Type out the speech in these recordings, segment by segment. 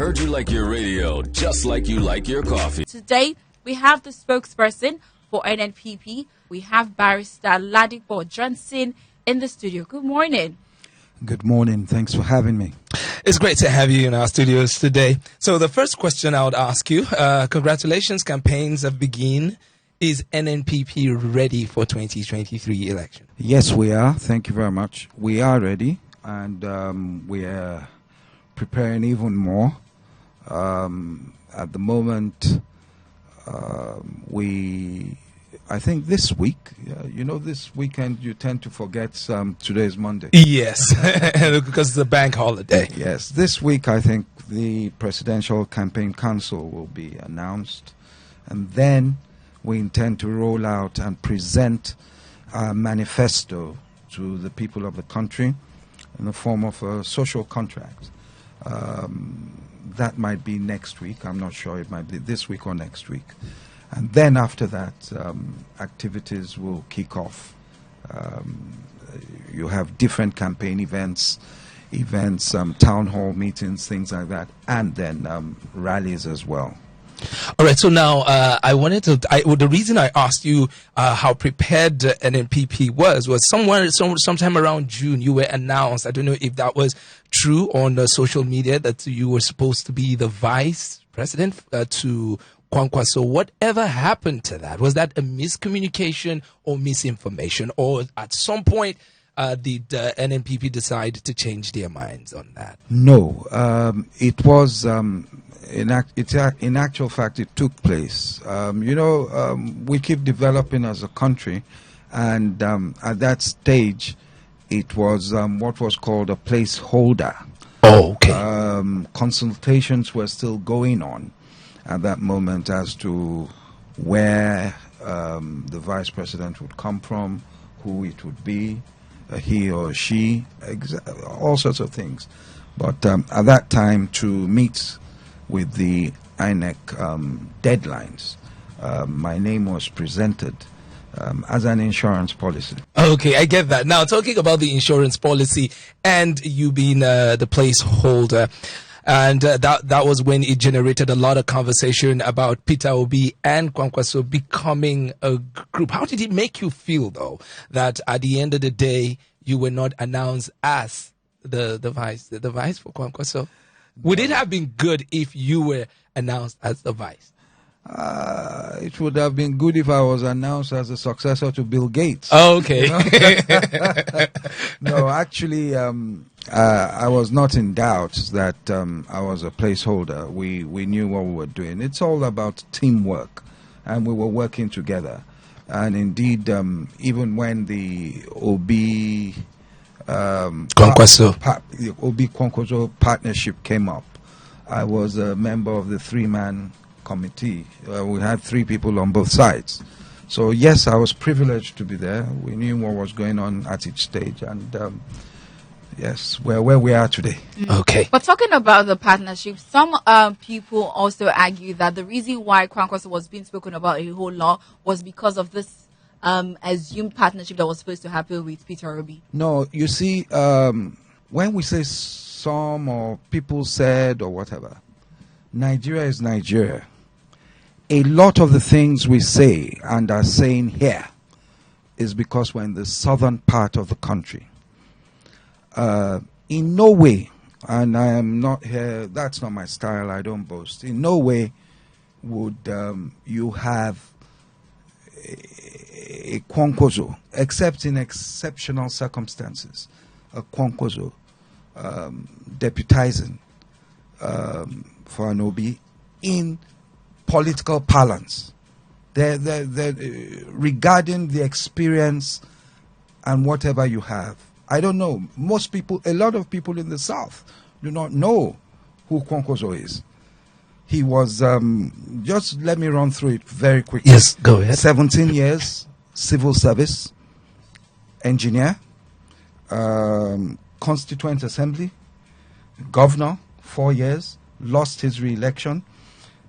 heard you like your radio just like you like your coffee. Today, we have the spokesperson for NNPP. We have Barrister Ladipo Johnson in the studio. Good morning. Good morning. Thanks for having me. It's great to have you in our studios today. So the first question I would ask you, congratulations, campaigns have begun. Is NNPP ready for 2023 election? Yes, we are. Thank you very much. We are ready, and we are preparing even more. At the moment, I think this week, this weekend you tend to forget today's Monday. Yes, because it's a bank holiday. Yes, this week I think the Presidential Campaign Council will be announced, and then we intend to roll out and present a manifesto to the people of the country in the form of a social contract. That might be next week. I'm not sure. It might be this week or next week. And then after that, activities will kick off. You have different campaign events, town hall meetings, things like that, and then rallies as well. All right. So now the reason I asked you how prepared NNPP was sometime around June you were announced. I don't know if that was true on social media that you were supposed to be the vice president to Kwankwaso. Whatever happened to that? Was that a miscommunication or misinformation? Or at some point did NNPP decide to change their minds on that? No. It was... In actual fact, it took place. We keep developing as a country, and at that stage, it was what was called a placeholder. Oh, okay. Consultations were still going on at that moment as to where the vice president would come from, who it would be, he or she, all sorts of things. But at that time, to meet with the INEC deadlines, my name was presented as an insurance policy. Okay, I get that. Now, talking about the insurance policy and you being the placeholder, and that was when it generated a lot of conversation about Peter Obi and Kwankwaso becoming a group. How did it make you feel, though, that at the end of the day, you were not announced as the vice for Kwankwaso? Would it have been good if you were announced as the vice? It would have been good if I was announced as a successor to Bill Gates. Oh, okay. No, actually, I was not in doubt that I was a placeholder. We knew what we were doing. It's all about teamwork, and we were working together. And indeed, even when the Obi... Kwankwaso partnership came up, I was a member of the three-man committee. We had three people on both sides. So yes, I was privileged to be there. We knew what was going on at each stage, and yes, we're where we are today. Okay. But talking about the partnership, some people also argue that the reason why Kwankwaso was being spoken about a whole lot was because of this assumed partnership that was supposed to happen with Peter Obi. No, you see, when we say some or people said or whatever, Nigeria is Nigeria. A lot of the things we say and are saying here is because we're in the southern part of the country. In no way, and I am not here, that's not my style, I don't boast, in no way would you have a Kwankwaso, except in exceptional circumstances, a Kwankwaso deputizing for an Obi in political parlance. Regarding the experience and whatever you have, I don't know. A lot of people in the South do not know who Kwankwaso is. He was, just let me run through it very quickly. Yes, go ahead. 17 years, civil service, engineer, constituent assembly, governor, 4 years, lost his re-election,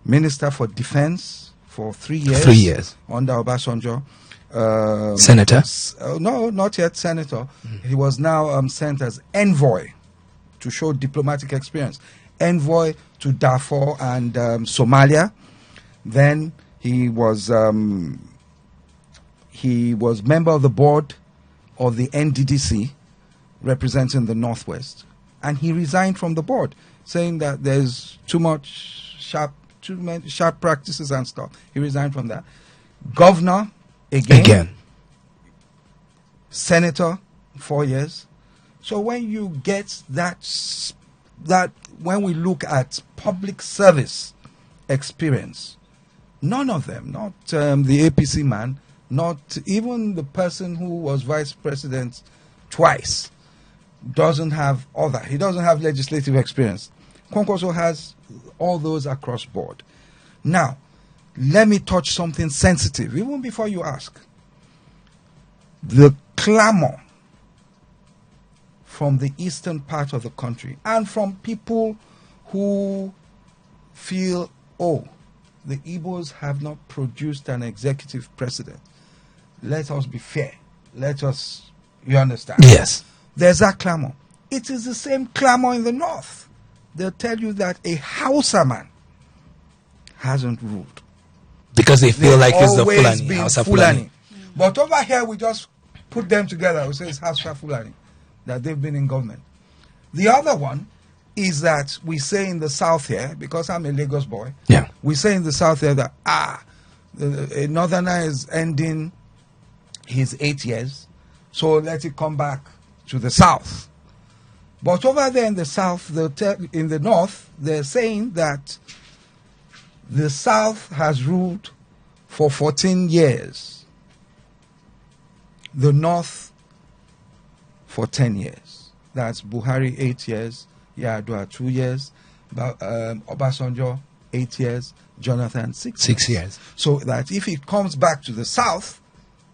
minister for defense for 3 years. 3 years. Under Obasanjo. Senator? No, not yet senator. He was now sent as envoy to show diplomatic experience. envoy to Darfur and Somalia. Then he was member of the board of the NDDC, representing the Northwest, and he resigned from the board, saying that there's too many sharp practices and stuff. He resigned from that. Governor again. Senator 4 years. So when you get that when we look at public service experience, none of them, not the APC man, not even the person who was vice president twice, he doesn't have legislative experience. Kwankwaso has all those across board. Now, let me touch something sensitive, even before you ask. The clamor from the eastern part of the country and from people who feel, oh, the Igbos have not produced an executive president. Let us be fair. You understand? Yes. There's that clamor. It is the same clamor in the north. They'll tell you that a Hausa man hasn't ruled. Because they feel like it's the always Fulani, been Hausa Fulani. Fulani. But over here, we just put them together. We say it's Hausa Fulani, that they've been in government. The other one is that we say in the south here, because I'm a Lagos boy, Yeah. we say in the south here that, a northerner is ending his 8 years, so let it come back to the south. But over there in the south, in the north, they're saying that the south has ruled for 14 years. The north for 10 years. That's Buhari 8 years, Yar'Adua 2 years, Obasanjo 8 years, Jonathan 6 years. So that if it comes back to the south,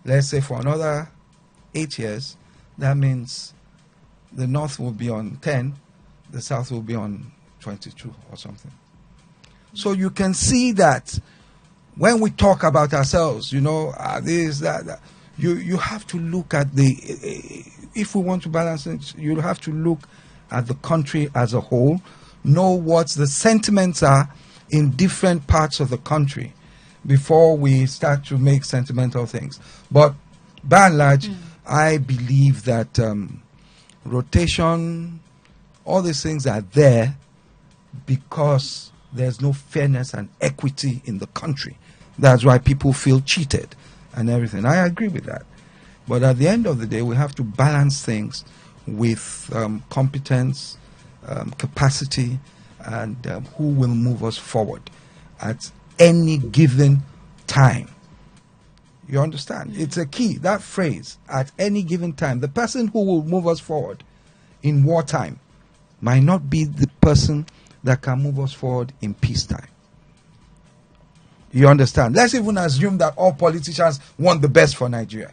let's say for another 8 years, that means the north will be on 10, the south will be on 22 or something. So you can see that when we talk about ourselves, this, that, you have to look at if we want to balance it, you have to look at the country as a whole, know what the sentiments are in different parts of the country before we start to make sentimental things. But by and large, I believe that rotation, all these things are there because there's no fairness and equity in the country. That's why people feel cheated and everything. I agree with that. But at the end of the day, we have to balance things with competence, capacity, and who will move us forward at any given time. You understand? It's a key, that phrase, at any given time. The person who will move us forward in wartime might not be the person that can move us forward in peacetime. You understand? Let's even assume that all politicians want the best for Nigeria.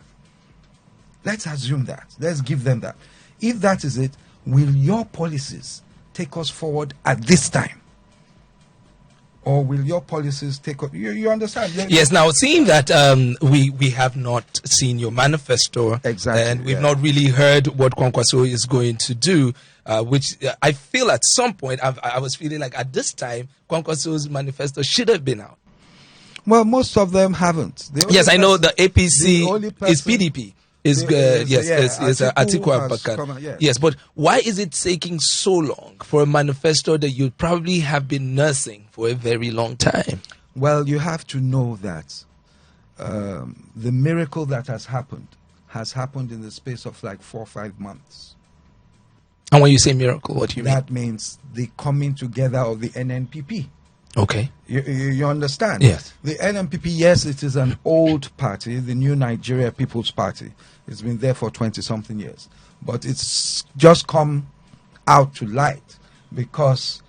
Let's assume that. Let's give them that. If that is it, will your policies take us forward at this time? Or will your policies take us... You understand? Yes, now seeing that we have not seen your manifesto, exactly, and we've not really heard what Kwankwaso is going to do, which I feel at some point, I was feeling like at this time, Kwankwaso's manifesto should have been out. Well, most of them haven't. Yes, I know the APC is PDP. Atiku Abubakar. Yes. Yes, but why is it taking so long for a manifesto that you probably have been nursing for a very long time? Well, you have to know that the miracle that has happened in the space of like 4 or 5 months. And when you say miracle, what do you mean? That means the coming together of the NNPP. Okay. You understand? Yes. The NNPP, yes, it is an old party, the New Nigeria People's Party. It's been there for 20-something years. But it's just come out to light because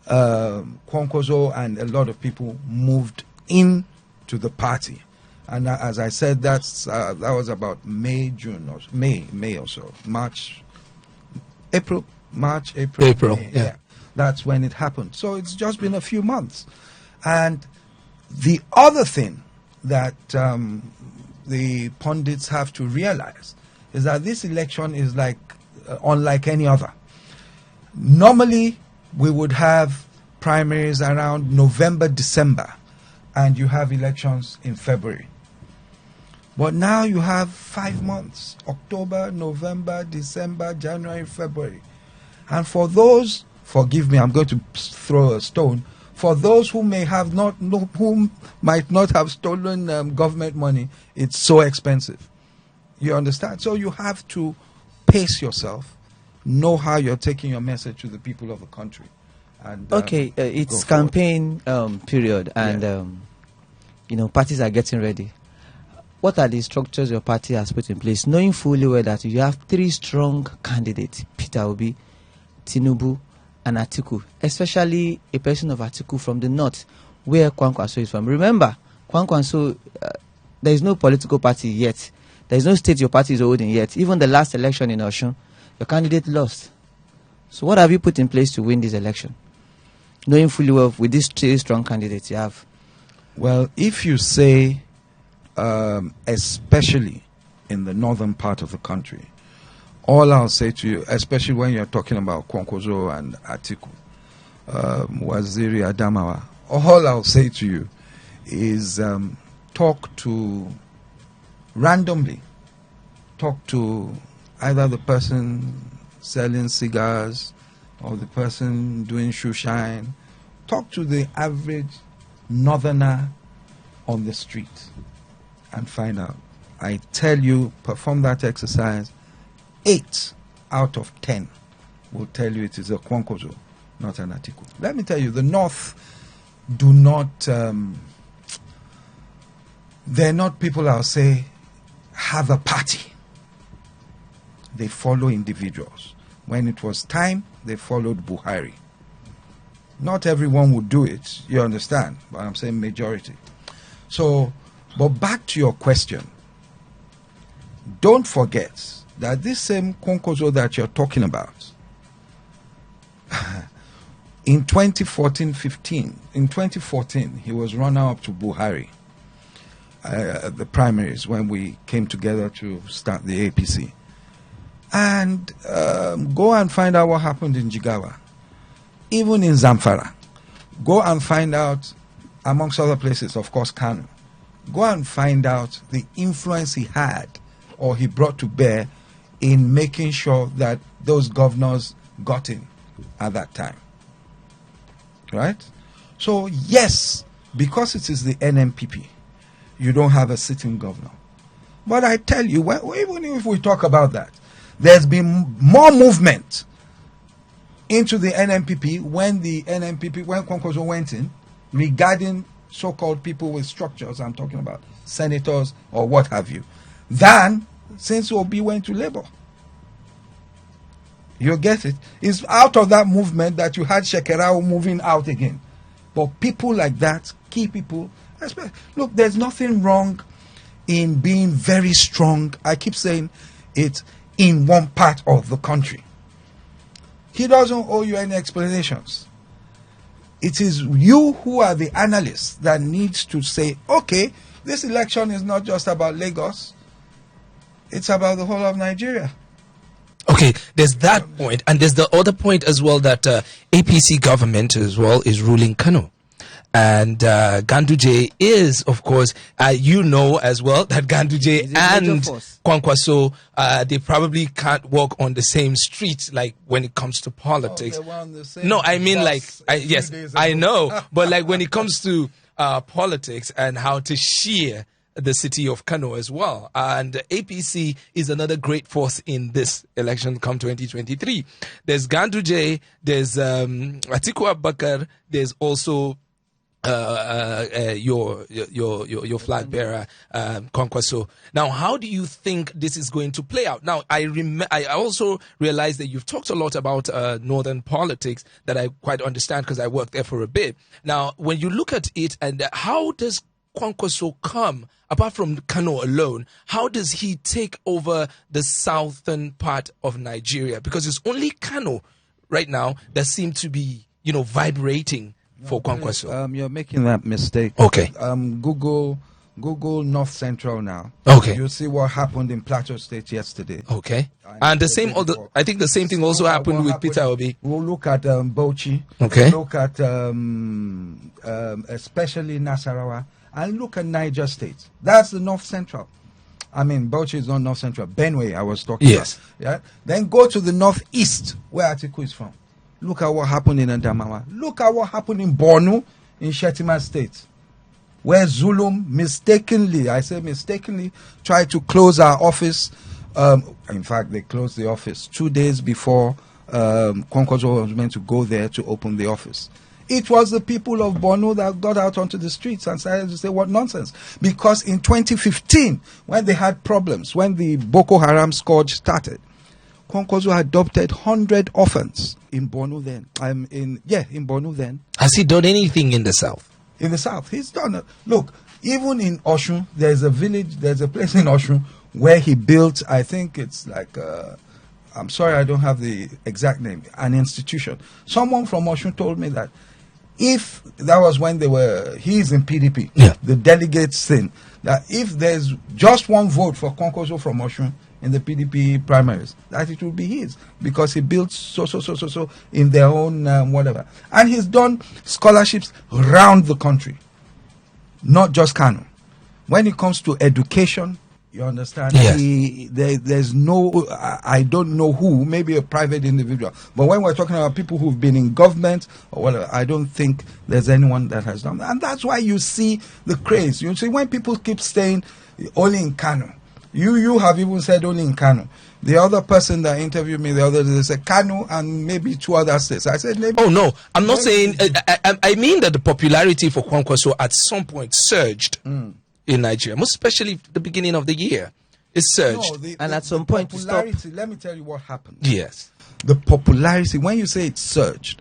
Kwankwaso and a lot of people moved into the party. And as I said, that was about May or so. April. May, yeah. That's when it happened. So it's just been a few months. And the other thing that the pundits have to realize is that this election is like unlike any other. Normally, we would have primaries around November, December, and you have elections in February. But now you have 5 months: October, November, December, January, February. And for those, forgive me, I'm going to throw a stone, for those who may have who might not have stolen government money, it's so expensive. You understand? So you have to pace yourself, know how you're taking your message to the people of the country. And, it's campaign period, and parties are getting ready. What are the structures your party has put in place, knowing fully well that you have 3 strong candidates: Peter Obi, Tinubu, and Atiku, especially a person of Atiku from the north, where Kwankwaso is from. Remember, Kwankwaso, there is no political party yet. There is no state your party is holding yet. Even the last election in Osun, your candidate lost. So what have you put in place to win this election, knowing fully well with these 3 strong candidates you have? Well, if you say, especially in the northern part of the country, all I'll say to you, especially when you're talking about Kwankwaso and Atiku, Waziri Adamawa, all I'll say to you is talk to either the person selling cigars or the person doing shoe shine. Talk to the average northerner on the street and find out. I tell you, perform that exercise, 8 out of 10 will tell you it is a Kwankwaso, not an Atiku. Let me tell you, the North do not, they're not people, I'll say, have a party. They follow individuals. When it was time, they followed Buhari. Not everyone would do it, you understand, but I'm saying majority. So, but back to your question, don't forget that this same Kwankwaso that you're talking about, in 2014, he was runner-up to Buhari at the primaries when we came together to start the APC. And go and find out what happened in Jigawa. Even in Zamfara. Go and find out, amongst other places, of course, Kano. Go and find out the influence he had or he brought to bear in making sure that those governors got in at that time. Right? So, yes, because it is the NMPP, you don't have a sitting governor. But I tell you, even if we talk about that, there's been more movement into the NMPP when Kwankwaso went in, regarding so-called people with structures, I'm talking about senators or what have you, than since Obi went to Labour. You get it? It's out of that movement that you had Shekarau moving out again. But people like that, key people, look, there's nothing wrong in being very strong. I keep saying it, in one part of the country. He doesn't owe you any explanations. It is you who are the analysts that needs to say, okay, this election is not just about Lagos, it's about the whole of Nigeria. Okay, there's that point, and there's the other point as well that APC government as well is ruling Kano. And Ganduje is, of course, you know as well that Ganduje and Kwankwaso, they probably can't walk on the same street, like when it comes to politics. No, I mean like, yes, I know. But like when it comes to politics and how to share the city of Kano as well. And APC is another great force in this election come 2023. There's Ganduje, there's Atiku Abubakar, there's also your flag bearer, Kwankwaso. Now, how do you think this is going to play out? Now, I also realize that you've talked a lot about northern politics that I quite understand because I worked there for a bit. Now, when you look at it, and how does Kwankwaso come, apart from Kano alone, how does he take over the southern part of Nigeria? Because it's only Kano right now that seem to be, vibrating for Kwankwaso. You're making that mistake. Okay. Google Google North Central now. Okay. You'll see what happened in Plateau State yesterday. Okay. And the same, I think the same thing also happened with Peter Obi. We'll look at Bauchi. Okay. We'll look at especially Nasarawa, and look at Niger State. That's the North Central. I mean, Bauchi is not North Central. Benue, I was talking about. Yeah. Then go to the Northeast, where Atiku is from. Look at what happened in Adamawa. Look at what happened in Borno, in Shettima State, where Zulum mistakenly tried to close our office. In fact, they closed the office 2 days before Kwankwaso was meant to go there to open the office. It was the people of Borno that got out onto the streets and started to say, what nonsense. Because in 2015, when they had problems, when the Boko Haram scourge started, Kwankwaso adopted 100 orphans in Borno then. In Borno then. Has he done anything in the south? In the south, he's done it. Look, even in Osun, there's a place in Osun where he built, I think it's like, I'm sorry I don't have the exact name, an institution. Someone from Osun told me that if that was when he's in PDP, the delegates thing, that if there's just one vote for Kwankwaso from Osun in the PDP primaries, that it will be his, because he built so in their own whatever. And he's done scholarships around the country, not just Kano. When it comes to education, you understand, there's no, I don't know who, maybe a private individual, but when we're talking about people who've been in government or whatever, I don't think there's anyone that has done that. And that's why you see the craze. You see, when people keep saying only in Kano, you have even said only in Kano. The other person that interviewed me the other day said Kano and maybe 2 other states. I said maybe. Oh no, I'm not saying. I mean that the popularity for Kwankwaso at some point surged in Nigeria, most especially the beginning of the year. It surged, and at some point, popularity. Let me tell you what happened. Yes, the popularity. When you say it surged,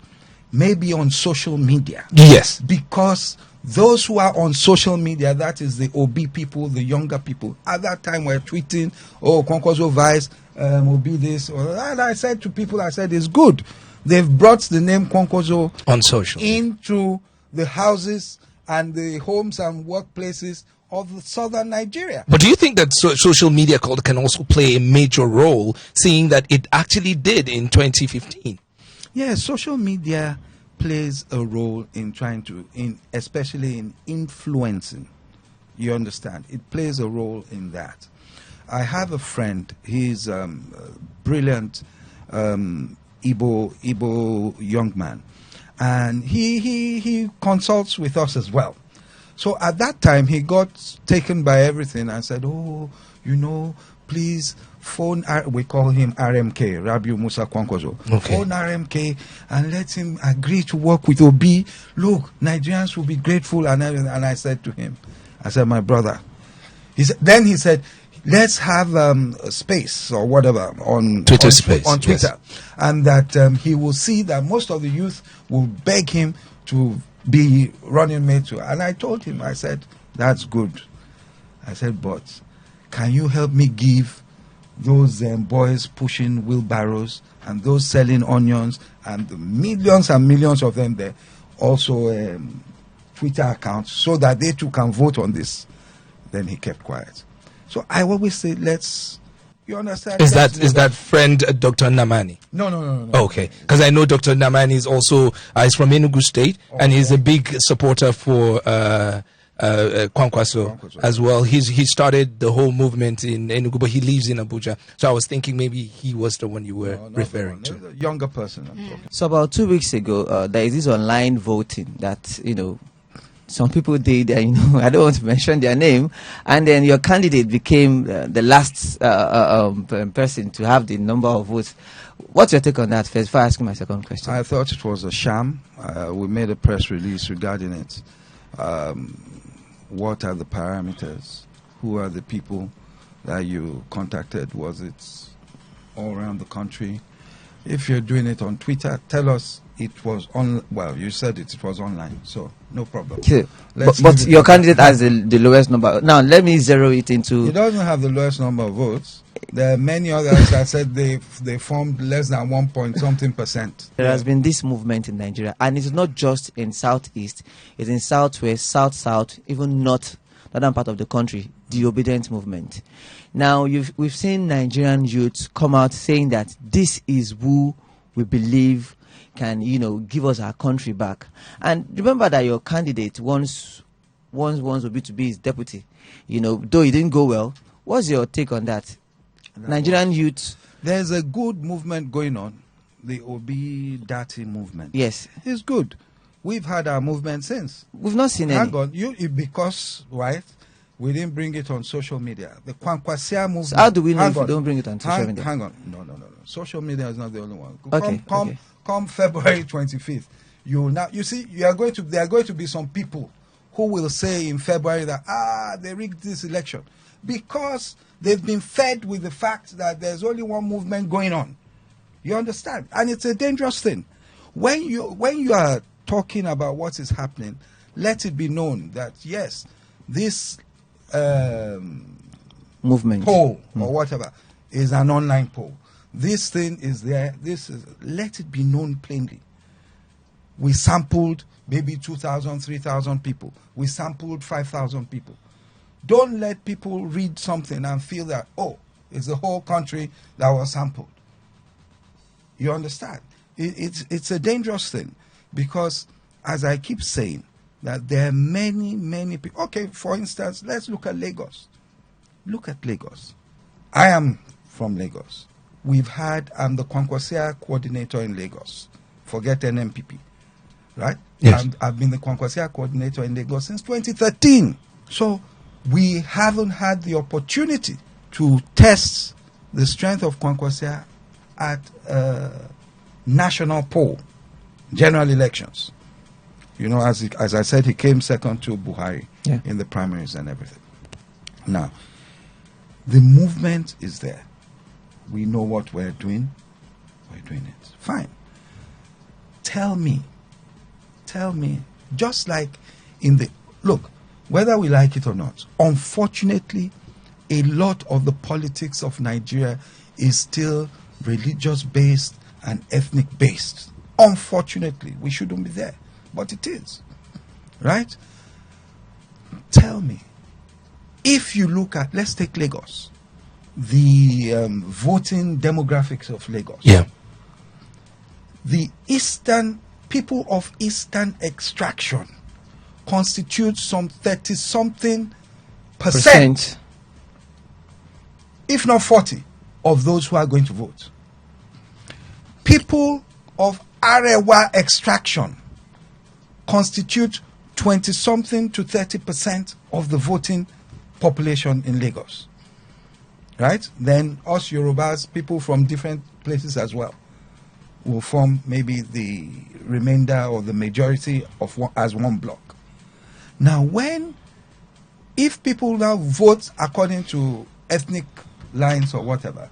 maybe on social media. Yes, because those who are on social media, that is the OB people, the younger people, at that time were tweeting, oh, Kwankwaso Vice, Obi this. And I said to people, it's good. They've brought the name Kwankwaso on social into the houses and the homes and workplaces of southern Nigeria. But do you think that social media can also play a major role, seeing that it actually did in 2015? Yes, social media plays a role in especially in influencing. You understand? It plays a role in that. I have a friend. He's a brilliant Igbo young man, and he consults with us as well. So at that time, he got taken by everything and said, oh, please phone, we call him RMK, Rabiu Musa Kwankwaso. Okay. Phone RMK and let him agree to work with Obi. Look, Nigerians will be grateful and everything. And I said to him, my brother, he said, let's have a space or whatever on Twitter space. On Twitter. Yes. And that he will see that most of the youth will beg him to be running mate to. And I told him, I said, that's good. I said, but can you help me give those boys pushing wheelbarrows and those selling onions and the millions and millions of them there also Twitter accounts so that they too can vote on this? Then he kept quiet. So I always say, you understand? Is that friend Dr. Namani? No. Okay, because I know Dr. Namani is also he's from Enugu State, and he's a big supporter for Kwankwaso as well. He started the whole movement in Enugu, but he lives in Abuja. So I was thinking maybe he was the one you were referring to. A younger person I'm talking. So about 2 weeks ago, there is this online voting that some people did, I don't want to mention their name, and then your candidate became the last person to have the number of votes. What's your take on that first, before asking my second question? I thought it was a sham. We made a press release regarding it. What are the parameters? Who are the people that you contacted? Was it all around the country? If you're doing it on Twitter, tell us it was on. Well, you said it was online, so no problem. Okay. But your candidate has the lowest number. Now, let me zero it into. He doesn't have the lowest number of votes. There are many others that said they formed less than 1.something%. There has been this movement in Nigeria, and it's not just in southeast. It's in southwest, south, even north northern part of the country, the obedient movement. Now, we've seen Nigerian youth come out saying that this is who we believe can, give us our country back. And remember that your candidate wants Obi to be his deputy. Though it didn't go well. What's your take on that? Nigerian youth. There's a good movement going on, the Obi Dati movement. Yes. It's good. We've had our movement since. We've not seen any. Hang on, because, right, we didn't bring it on social media. The Kwankwasia movement. So how do we know if we don't bring it on social media? Hang on. No. Social media is not the only one. Okay. Come February 25th, there are going to be some people who will say in February that, they rigged this election. Because they've been fed with the fact that there's only one movement going on. You understand? And it's a dangerous thing. When you are talking about what is happening, let it be known that, yes, this movement poll or whatever is an online poll. This thing is there. Let it be known plainly. We sampled maybe 2,000, 3,000 people. We sampled 5,000 people. Don't let people read something and feel that, it's the whole country that was sampled. You understand? It's a dangerous thing because, as I keep saying, that there are many, many people. Okay, for instance, let's look at Lagos. Look at Lagos. I am from Lagos. I'm the Kwankwasia coordinator in Lagos. Forget NMPP, right? Yes. I've been the Kwankwasia coordinator in Lagos since 2013. So we haven't had the opportunity to test the strength of Kwankwasia at national poll, general elections. As I said, he came second to Buhari in the primaries and everything. Now, the movement is there. We know what we're doing. We're doing it. Fine. Tell me, just like look, whether we like it or not, unfortunately, a lot of the politics of Nigeria is still religious-based and ethnic-based. Unfortunately, we shouldn't be there, but it is. Right? Tell me, if you look at, let's take Lagos, the voting demographics of Lagos. Yeah. The people of Eastern extraction constitute some 30-something percent, if not 40, of those who are going to vote. People of Arewa extraction constitute 20-something to 30% of the voting population in Lagos. Right? Then us Yorubas, people from different places as well, will form maybe the remainder or the majority as one block. Now, if people now vote according to ethnic lines or whatever,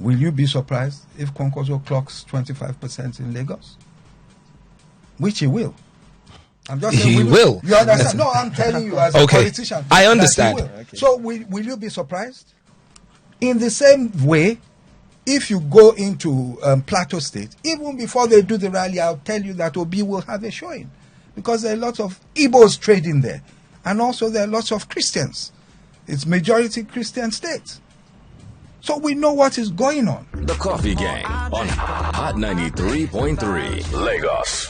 will you be surprised if Kwankwaso clocks 25% in Lagos? Which he will. I'm just saying, he will. You understand? No, I'm telling you as a politician. I understand. Okay. So will you be surprised? In the same way, if you go into Plateau State, even before they do the rally, I'll tell you that Obi will have a showing. Because there are lots of Igbos trading there. And also there are lots of Christians. It's majority Christian state. So we know what is going on. The Coffee Gang on Hot 93.3 Lagos.